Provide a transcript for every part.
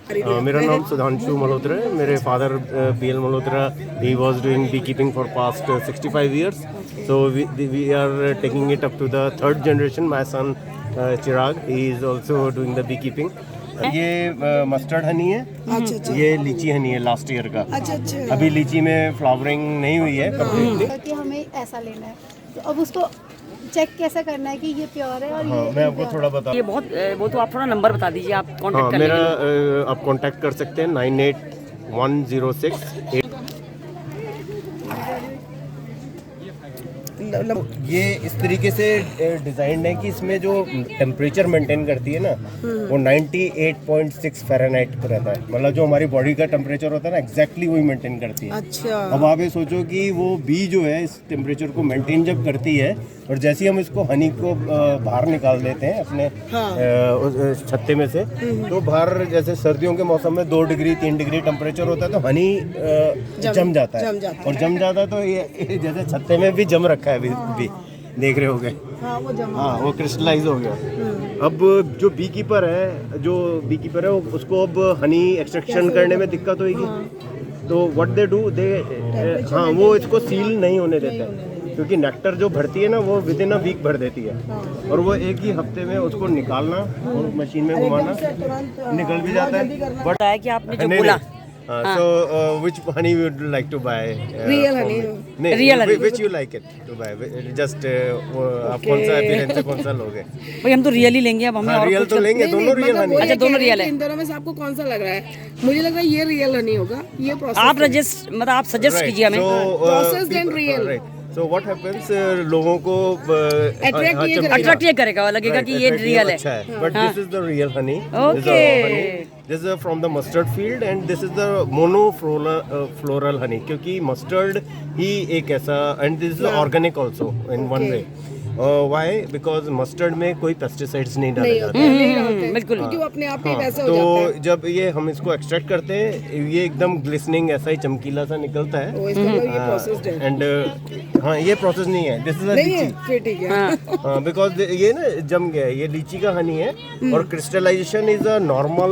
मेरा नाम सुधांशु मल्होत्रा है। मेरे father BL Malhotra, he was doing bee keeping for past 65 years. So we are taking it up to the third generation. My son Chirag, he is also doing the beekeeping. ये mustard Honey है। अच्छा। ये लीची हनी है लास्ट ईयर का। अच्छा। अभी लीची में फ्लावरिंग नहीं हुई है कंप्लीटली। कि हमें ऐसा लेना है, तो अब उसको चेक कैसे करना है कि ये प्योर है और ये मैं आपको थोड़ा बता। ये बहुत वो तो आप थोड़ा नंबर बता दीजिए, आप कांटेक्ट कर मेरा लीजिए। आप कांटेक्ट कर सकते हैं 981068। ये इस तरीके से डिजाइन है कि इसमें जो टेम्परेचर मेंटेन करती है ना, वो 98.6 फ़ारेनहाइट पर रहता है। मतलब जो हमारी बॉडी का टेम्परेचर होता है ना, एग्जैक्टली वही मेंटेन करती है। अच्छा। अब आप ये सोचो कि वो बी जो है इस टेम्परेचर को मेंटेन जब करती है, और जैसे ही हम इसको हनी को बाहर निकाल देते हैं अपने छत्ते में से, तो बाहर जैसे सर्दियों के मौसम में 2 डिग्री 3 डिग्री टेम्परेचर होता है, तो हनी जम जाता है। और जम जाता है तो ये जैसे छत्ते में भी जम रखा है भी देख रहे होगे। वो क्रिस्टलाइज हो गया। अब जो बी कीपर है उसको अब हनी एक्सट्रैक्शन करने में दिक्कत होगी। तो व्हाट दे डू, वो इसको सील नहीं होने देते हैं, क्योंकि नेक्टर जो भरती है ना, वो विद इन अ वीक भर देती है। और वो एक ही हफ्ते में उसको निकालना और मशीन में घुमाना, निकल भी जाता है। बट है कि आपने जो बोला, so which honey you would like to buy? Real honey. Real honey. Which you like it to buy? Just आप कौन सा appearance से कौन सा लोगे? भाई हम तो रियल ही लेंगे, अब हमें और रियल कुछ तो लेंगे, दोनों रियल हनी। अच्छा, दोनों रियल है। इन दोनों में से आपको कौन सा लग रहा है? मुझे लग रहा है ये रियल हनी होगा। ये प्रोसेस आप आप सजेस्ट कीजिए हमें। Processed and real. So what happens, लोगों को अट्रैक्ट ये करेगा, लगेगा कि ये रियल है। अच्छा है, but this is the real honey. Okay. This is from the mustard field and this is the monofloral honey, क्योंकि mustard ही एक ऐसा, and this is organic also in one way. Why? Because mustard में कोई pesticides नहीं डाले जाते हैं। बिल्कुल, क्योंकि वो अपने आप ही वैसा हो तो जाता है। जब ये हम इसको एक्सट्रैक्ट करते हैं, ये एकदम ग्लिसनिंग ऐसा ही चमकीला सा निकलता है। ये प्रोसेस्ड है। एंड ये प्रोसेस नहीं है, दिस इज अ नहीं है, लीची। फिर ठीक है। बिकॉज ये ना जम गया है, ये लीची का हनी है। और crystallization is a normal,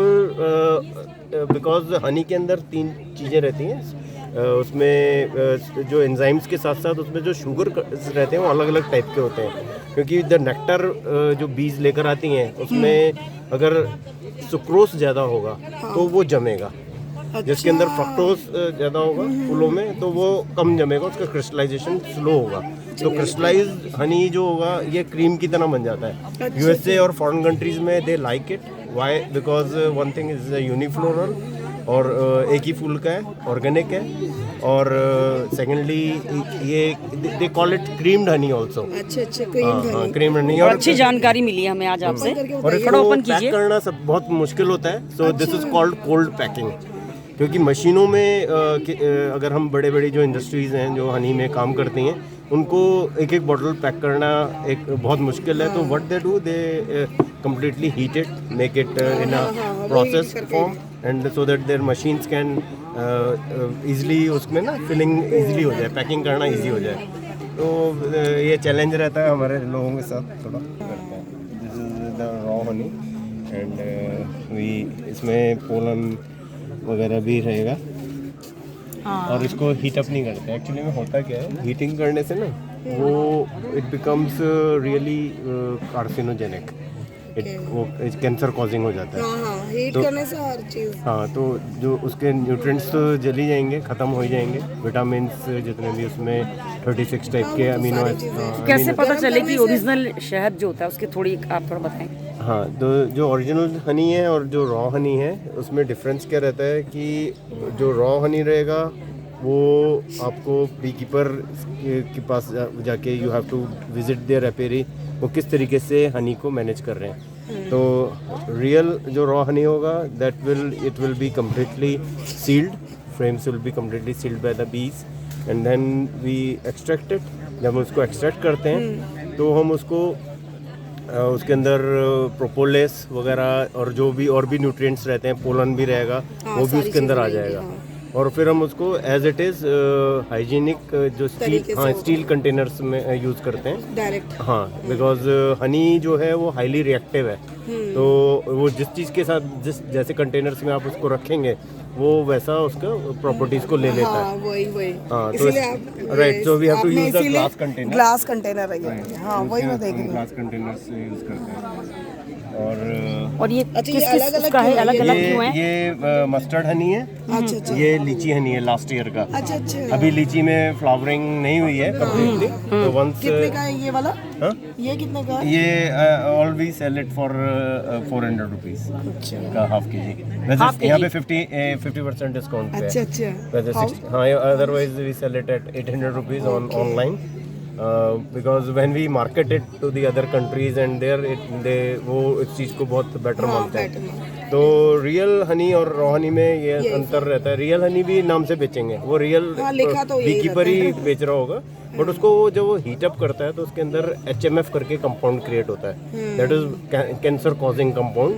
because honey के अंदर 3 चीज़ें रहती हैं। उसमें जो एंजाइम्स के साथ साथ उसमें जो शुगर रहते हैं वो अलग अलग टाइप के होते हैं, क्योंकि द नेक्टर जो बीज लेकर आती हैं उसमें अगर सुक्रोज ज़्यादा होगा तो वो जमेगा। जिसके अंदर फ्रक्टोज ज़्यादा होगा फूलों में, तो वो कम जमेगा, उसका क्रिस्टलाइजेशन स्लो होगा। तो क्रिस्टलाइज हनी जो होगा ये क्रीम की तरह बन जाता है। USA और फॉरेन कंट्रीज़ में they like it. Why? Because one thing is unifloral और एक ही फूल का है, ऑर्गेनिक है। और सेकेंडली ये they call it creamed Honey also. अच्छा, क्रीम्ड हनी। और अच्छी जानकारी मिली हमें आज आपसे। और इसको पैक करना सब बहुत मुश्किल होता है। So this is called cold packing, क्योंकि मशीनों में अगर हम बड़े बड़े जो इंडस्ट्रीज़ हैं जो हनी में काम करती हैं, उनको एक एक बॉटल पैक करना एक बहुत मुश्किल है। तो what they do, they completely heat it, make it in a process form, and so that their machines can easily उसमें ना फिलिंग easily हो जाए, पैकिंग करना easy हो जाए। तो ये चैलेंज रहता है हमारे लोगों के साथ थोड़ा करते हैं। This is the raw honey and इसमें पोलन वगैरह भी रहेगा। और इसको हीट अप नहीं करते। एक्चुअली में होता क्या है, हीटिंग करने से ना वो इट बिकम्स रियली कार्सिनोजेनिक, वो कैंसर कॉजिंग हो जाता है। हीट करने से हर चीज। तो जो उसके न्यूट्रिएंट्स तो जली जाएंगे, ख़त्म हो जाएंगे, विटामिन्स जितने भी उसमें 36 टाइप के अमीनो एसिड। कैसे पता चले कि ओरिजिनल शहद जो होता है उसकी थोड़ी आप थोड़ा बताएं। तो जो ओरिजिनल हनी है और जो रॉ हनी है उसमें डिफरेंस क्या रहता है कि जो रॉ हनी रहेगा वो आपको बी कीपर के पास जाके you have to visit their apiary, वो किस तरीके से हनी को मैनेज कर रहे हैं। तो रियल जो रॉ हनी होगा it will be completely sealed, frames will be completely sealed by the bees and then we extract it. जब हम उसको एक्सट्रैक्ट करते हैं तो हम उसको उसके अंदर प्रोपोलिस वगैरह और जो भी और भी न्यूट्रिएंट्स रहते हैं, पोलन भी रहेगा, वो भी उसके अंदर आ जाएगा। और फिर हम उसको एज इट इज़ हाइजीनिक जो स्टील कंटेनर्स में यूज़ करते हैं डायरेक्ट। हाँ, बिकॉज हनी जो है वो हाईली रिएक्टिव है, तो वो जिस चीज़ के साथ जैसे कंटेनर्स में आप उसको रखेंगे वो वैसा उसका प्रॉपर्टीज को ले लेता है। वही हाँ, तो इसीलिए आप right, so we have to आपने यूज द इसीलिए ग्लास कंटेनर। ग्लास कंटेनर है। हाँ, वही मैं देख रही हूँ। ग्लास कंटेनर्स यूज करते हैं। और ये अच्छा, ये किस अलग-अलग उसका है, क्यों है? अलग अलग क्यों है? ये मस्टर्ड हनी है, अच्छा। ये लीची हनी है लास्ट ईयर का। अच्छा। अभी लीची में फ्लावरिंग नहीं हुई है कंप्लीटली, तो वंस कितने का है ये वाला? हाँ? ये कितने का है? ये all we sell it for 400 rupees का हाफ के जी। वैसे यहाँ पे 50% डिस्काउंट पे है। अच्छा। वैसे 60, हाँ, otherwise we sell it at 800 rupees on online, because when we market it to the other countries and there वो इस चीज़ को बहुत बेटर मानते हैं। तो रियल हनी और रॉ हनी में ये अंतर रहता है। रियल हनी भी नाम से बेचेंगे, वो रियल लिखा तो यही बीकीपर ही बेच रहा होगा, बट उसको वो जब वो हीट अप करता है तो उसके अंदर HMF करके कंपाउंड क्रिएट होता है, that is cancer causing compound,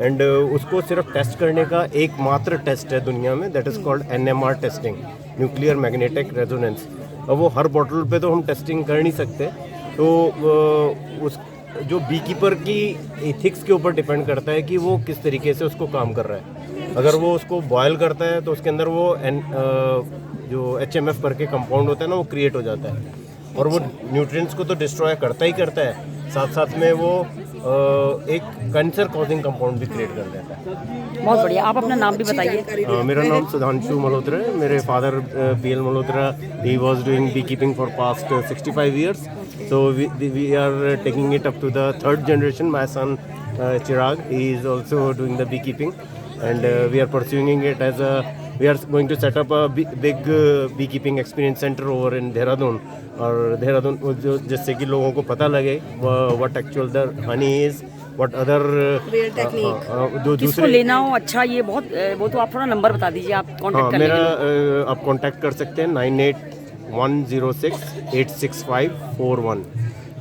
and उसको सिर्फ टेस्ट करने का एकमात्र टेस्ट है दुनिया में, that is called NMR testing, nuclear magnetic resonance. अब वो हर बॉटल पे तो हम टेस्टिंग कर नहीं सकते, तो उस जो बीकीपर की एथिक्स के ऊपर डिपेंड करता है कि वो किस तरीके से उसको काम कर रहा है। अगर वो उसको बॉयल करता है तो उसके अंदर वो जो HMF करके कंपाउंड होता है ना, वो क्रिएट हो जाता है, और वो न्यूट्रिएंट्स को तो डिस्ट्रॉय करता ही करता है, साथ साथ में वो एक कैंसर कॉजिंग कंपाउंड भी क्रिएट कर देता है। बहुत बढ़िया। आप अपना नाम भी बताइए। मेरा नाम सुधांशु मल्होत्रा है। मेरे father PL Malhotra, he was doing bee keeping for past 65 years, so we are taking it up to the third generation. My son Chirag, he is also doing the beekeeping, and we are pursuing it as a, we are going to set up a big beekeeping experience center over in Dehradun, और देहरादून जो जिससे कि लोगों को पता लगे what actual the honey is, what other Real technique। जो किसको दूसरे लेना हो, अच्छा ये बहुत वो तो आप थोड़ा नंबर बता दीजिए, आप कांटेक्ट हाँ, कर मेरा लेंगे। आप कांटेक्ट कर सकते हैं 9810686541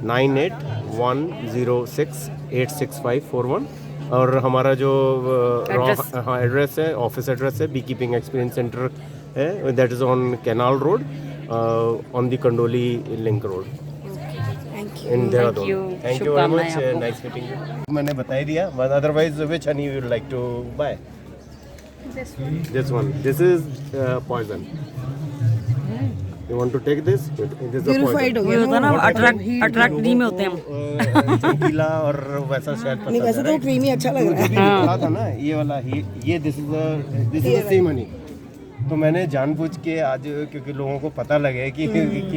9810686541, और हमारा जो हाँ एड्रेस है, ऑफिस एड्रेस है, बी कीपिंग एक्सपीरियंस सेंटर है, that is on Canal Road, on the Kandoli Link Road in Dehradun. Thank you very much, nice meeting you. मैंने बता ही दिया, otherwise which honey you would like to buy? This one. This is poison. You want to take this? It is a purified poison. हो ये गया होता है ना? ना, अट्रैक्ट डी में होते हैं हम। चमकीला और वैसा शायद पसंद नहीं, वैसे तो क्रीमी अच्छा लग रहा है। कहा था ना ये वाला, ये दिस इज सेम हनी। तो मैंने जानबूझ के आज, क्योंकि लोगों को पता लगे कि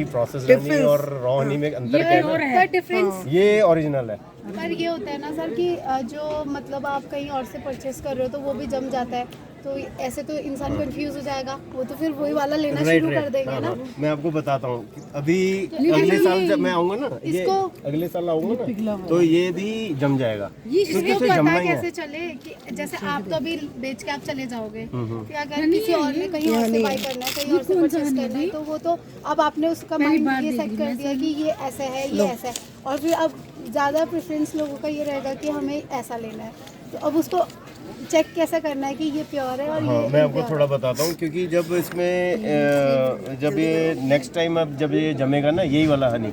प्रोसेस हनी और रॉ हनी में अंतर क्या है ना, पर डिफरेंस ये ओरिजिनल है। पर ये होता है ना सर कि जो मतलब आप कहीं और से परचेस कर रहे हो तो वो भी जम जाता है, तो ऐसे तो इंसान कंफ्यूज हो जाएगा, वो तो फिर वही वाला लेना शुरू कर देंगे ना। मैं आपको बताता हूँ, अभी अगले साल जब मैं आऊँगा ना, ये अगले साल आऊँगा ना, तो ये भी जम जाएगा, क्योंकि इसको इसे जमना पता ही है। कैसे चले कि जैसे आप तो अभी बेच के आप चले जाओगे, कि अगर किसी और ने कहीं और से बाय करना है, कहीं और से परचेस करना है, तो वो तो अब आपने उसका माइंड ये सेट कर दिया कि ये ऐसा है, ये ऐसा है, और फिर अब ज़्यादा प्रेफरेंस लोगों का ये रहेगा कि हमें ऐसा लेना है, तो अब उसको चेक कैसे करना है कि ये प्योर है और हाँ, ये मैं आपको impure थोड़ा बताता हूँ, क्योंकि जब इसमें जब ये नेक्स्ट टाइम अब जब ये जमेगा ना, यही वाला हनी,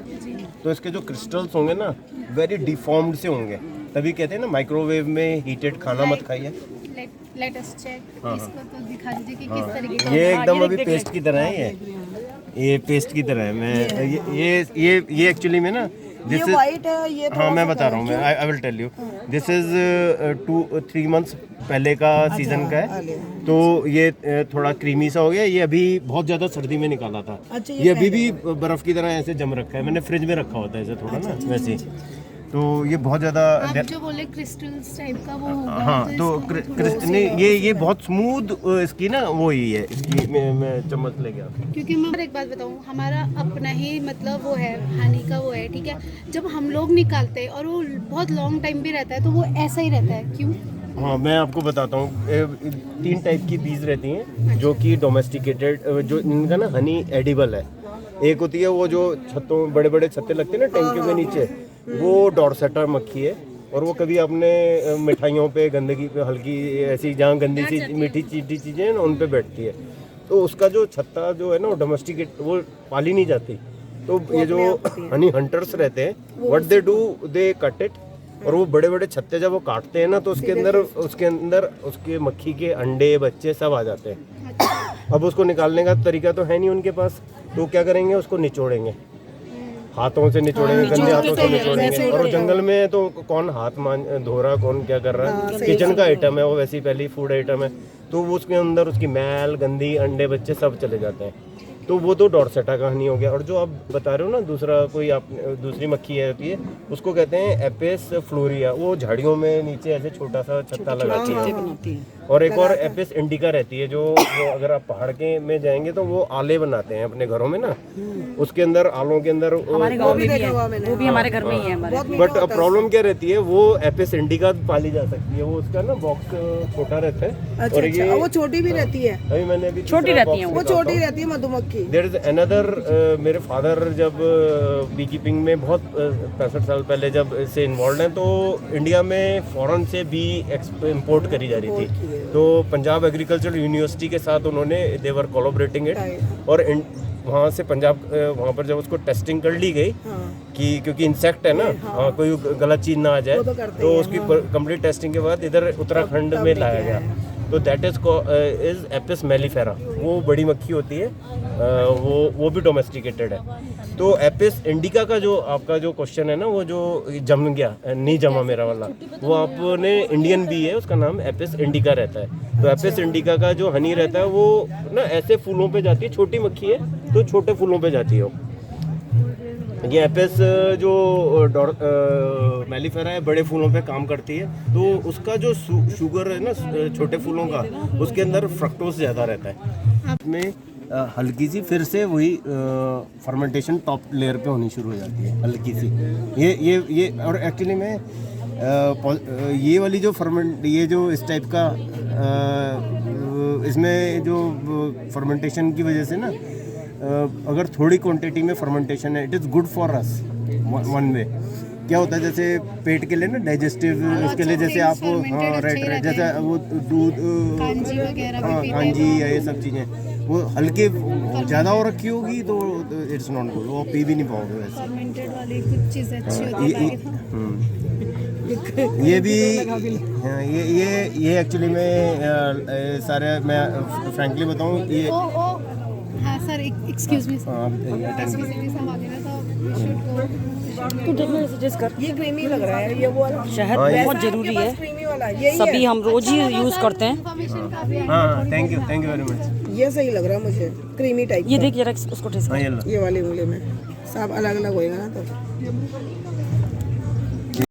तो इसके जो क्रिस्टल्स होंगे ना, वेरी डिफॉर्म्ड से होंगे, तभी कहते हैं ना माइक्रोवेव में हीटेड खाना मत खाइए। लेट अस चेक इसको तो दिखा दीजिए कि किस तरीके का ये एकदम अभी पेस्ट की तरह है, ये पेस्ट की तरह है। मैं ये एक्चुअली में ना, ये वाइट है, ये हाँ मैं बता रहा हूँ, मैं I will tell you, this is 2-3 months पहले का सीजन का है, तो ये थोड़ा क्रीमी सा हो गया। ये अभी बहुत ज़्यादा सर्दी में निकाला था। अच्छा, ये अभी भी बर्फ़ की तरह ऐसे जम रखा है, मैंने फ्रिज में रखा होता है ऐसे थोड़ा ना वैसे ही, तो ये बहुत ज़्यादा आप जो बोले क्रिस्टल्स टाइप का वो होगा, हाँ, तो नहीं, ये बहुत स्मूथ इसकी ना वो ही है इसकी। मैं चम्मच ले गया, क्योंकि मैं एक बात बताऊँ, हमारा अपना ही मतलब वो है हनी का वो है, ठीक है, जब हम लोग निकालते हैं और वो बहुत लॉन्ग टाइम भी रहता है, तो वो ऐसा ही रहता है, क्यों? हाँ मैं आपको बताता हूँ, 3 टाइप की बीज रहती हैं जो कि डोमेस्टिकेटेड, जो इनका ना हनी एडिबल है। एक होती है वो जो छतों, बड़े बड़े छत्ते लगते हैं ना टैंकियों के नीचे, वो डॉर्सेटा मक्खी है, और वो कभी आपने मिठाइयों पे, गंदगी पे, हल्की ऐसी जहाँ गंदी सी मीठी चीटी चीज़ें हैं ना, उन पे बैठती है। तो उसका जो छत्ता जो है ना वो डोमेस्टिकेट वो पाली नहीं जाती। तो ये जो हनी हंटर्स रहते हैं what they do they cut it, और वो बड़े बड़े छत्ते जब वो काटते हैं ना तो उसके अंदर उसके मक्खी के अंडे बच्चे सब आ जाते हैं। अब उसको निकालने का तरीका तो है नहीं उनके पास, तो क्या करेंगे उसको निचोड़ेंगे, हाथों से निचोड़ेंगे, गंदे हाथों से निचोड़ेंगे। और जंगल में तो कौन हाथ धो रहा, कौन क्या कर रहा है, किचन का आइटम है वो, वैसे ही पहली फूड आइटम है, तो वो उसके अंदर उसकी मैल गंदी अंडे बच्चे सब चले जाते हैं। तो वो तो डॉर्सेटा का हनी हो गया। और जो आप बता रहे हो ना दूसरा कोई आप दूसरी मक्खी है होती है उसको कहते हैं एपिस फ्लोरिया, वो झाड़ियों में नीचे ऐसे छोटा सा छत्ता लगाती है। और एक और एपिस इंडिका रहती है जो वो अगर आप पहाड़ के में जाएंगे तो वो आले बनाते हैं अपने घरों में ना, उसके अंदर आलों के अंदर हमारे गांव में भी है, वो भी हमारे घर में ही है हमारे। बट प्रॉब्लम क्या रहती है, वो एपिस इंडिका पाली जा सकती है, वो उसका ना बॉक्स छोटा रहता है। अच्छा, अच्छा, वो छोटी भी रहती है, अभी मैंने अभी छोटी रहती है वो छोटी रहती है मधुमक्खी। देयर इज अनदर, मेरे फादर जब बी कीपिंग में बहुत 65 साल पहले जब से इन्वॉल्व हैं, तो इंडिया में फॉरेन से बी इंपोर्ट करी जा रही थी। तो पंजाब एग्रीकल्चर यूनिवर्सिटी के साथ उन्होंने दे वर कोलैबोरेटिंग इट, और वहाँ से पंजाब वहाँ पर जब उसको टेस्टिंग कर ली गई कि क्योंकि इंसेक्ट है ना, हाँ, कोई गलत चीज़ ना आ जाए, तो उसकी कंप्लीट टेस्टिंग के बाद इधर उत्तराखंड में लाया गया। तो दैट इज एपिस मेलिफेरा, वो बड़ी मक्खी होती है, वो भी डोमेस्टिकेटेड है। तो एपिस इंडिका का जो आपका जो क्वेश्चन है ना, वो जो जम गया नहीं जमा मेरा वाला, वो आपने इंडियन भी है, उसका नाम एपिस इंडिका रहता है। तो एपिस इंडिका का जो हनी रहता है वो ना ऐसे फूलों पे जाती है, छोटी मक्खी है तो छोटे फूलों पे जाती है वो। ये एपिस जो मेलिफेरा है बड़े फूलों पे काम करती है, तो उसका जो शुगर है ना छोटे फूलों का, उसके अंदर फ्रक्टोज ज़्यादा रहता है। में हल्की सी फिर से वही फर्मेंटेशन टॉप लेयर पे होनी शुरू हो जाती है, हल्की सी। ये और एक्चुअली में ये वाली जो ये जो इस टाइप का इसमें जो फर्मेंटेशन की वजह से ना, अगर थोड़ी क्वांटिटी में फर्मेंटेशन है, it is good for us one way. क्या होता है जैसे पेट के लिए ना, डाइजेस्टिव उसके लिए, जैसे आप हाँ राइट जैसे वो दूध हाँ कांजी या ये सब चीज़ें वो हल्के ज़्यादा हो रखी होगी तो इट्स नॉट गुड, वो पी भी नहीं पाओगे वैसे। फर्मेंटेड वाली कुछ चीज़ अच्छी होती है। ये भी हाँ, ये एक्चुअली में सारे मैं फ्रैंकली बताऊँ ये हाँ सर, एक्सक्यूज मी तो देखना सजेस्ट कर, ये क्रीमी लग रहा है, ये वो वाला शहद बहुत जरूरी है, क्रीमी वाला यही सभी हम रोज ही यूज करते हैं। हाँ थैंक यू वेरी मच। ये सही लग रहा है मुझे, क्रीमी टाइप। ये देख जरा उसको टेस्ट कर। हाँ ये लो। ये वाली उंगली में सब अलग अलग होएगा ना तो